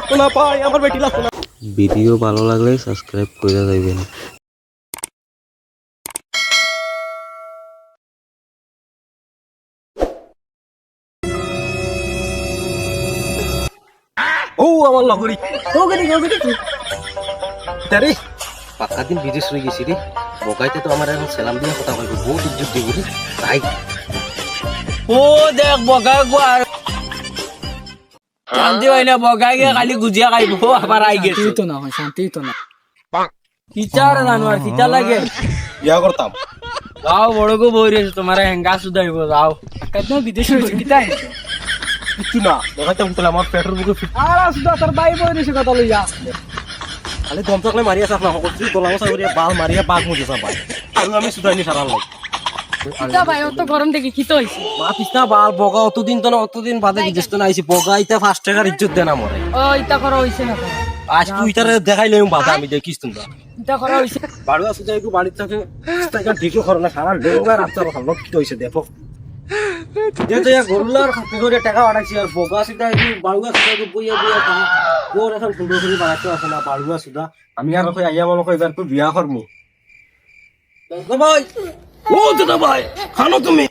লাগতো না ভাই, আমার বেটি লাগতো না। ভিডিও ভালো লাগলে সাবস্ক্রাইব করে যাবেন। ও আমার লগরি তারে পাক্কা দিন বিদেশ হয়ে গেছি রে। বগাইতে তো আমার এখন সালাম দিয়ে কথা কইব, বহুত ইজ্জত দিব রে তাই। ও দেখ বগাই গো আর শান্তি হয় না, বগাই গে খালি গুজিয়া খাইব আবার আই গেছে। শান্তি তো না হয়, শান্তি তো না। কিচার জানো আর কিচা লাগে বিয়া করতাম। যাও বড় গো বইরে তোমার হেঙ্গা সুদাইব যাও। একদম বিদেশে হয়েছে কি তাই কিছু না দেখাইতাম তাহলে আমার পেটের বুকে ফিট। আর আসুদা তোর বাই বই দেশে কথা লইয়া খালি দম থাকলে মারিয়া চাপ না করছি, গলা মশা করিয়া বাল মারিয়া বাঘ মুজে চাপ ভাই। আর আমি সুদাইনি সারা লাগ কিতা ভাই অত গরম দেখি কি তো হইছে। মা পিস্তা বাল বগা অতদিন তো না, অতদিন বাদে বিদেশ তো না আইছি। বগাইতে 5 টাকার ইজ্জত দেনা মরে। ও ইতা করা হইছে না তো, আজ তুই তারে দেখাইলে বাধা আমি দেখিস তোমরা। ইতা করা হইছে। বাড়ুয়া সুদাই একটু বাড়ির থেকে টাকা ঠিকই করো না, সারা লেগা রাস্তা ভালো কি হইছে দেখো। যেহেতু গরুলার খাতে করে টাকা বাড়াইছি, আর বগা সুদা একটু বাড়ুয়া সুদা একটু বইয়া বইয়া তা ওর এখন সুন্দর করে বাড়াইতে আসে না বাড়ুয়া সুদা। আমি আর কই আইয়া মনে কই এবার একটু বিয়া করবো। দাদা ভাই, ও দাদা ভাই খানো তুমি।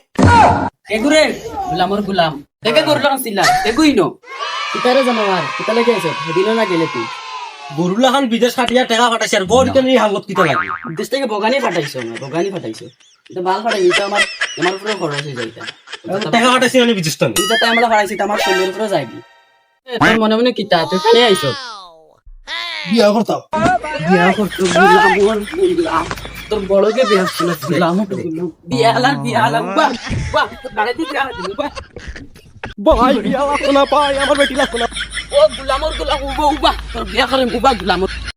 এগুরে গুলামর গুলাম দেখে করলাম ছিলা এগুই নো ইতারে জানোয়ার কিতা লাগে আছে দিন না গেলে তুই গরুলা খান বিদেশ কাটিয়া টাকা পাঠাইছে, আর গড় কেন এই হালত কিতা লাগে। দেশ থেকে বগানি ফাটাইছো না, বগানি ফাটাইছো এটা বাল ফাটাই এটা আমার আমার উপরে খরচ হয়ে যাইতা। টাকা পাঠাইছে মানে বিদেশ তো তুই যাতে আমরা ফাটাইছি আমার শরীরের উপরে যাইবি। তোর মনে মনে কিতা তুই খালি আইছো বিয়া করতাম। বিয়া করতো গুলামর গুলাম তোর বড়কে বিয়া ছিল গুলাম বিয়ালাম বাহ বাহ বাড়াইতে বিয়া দিল বাহ ভাই বিয়া লাগতো না ভাই, আমার বেটি লাগতো না। ও গুলামর গুলাম উবা উবা তোর বিয়া করে উবা গুলামর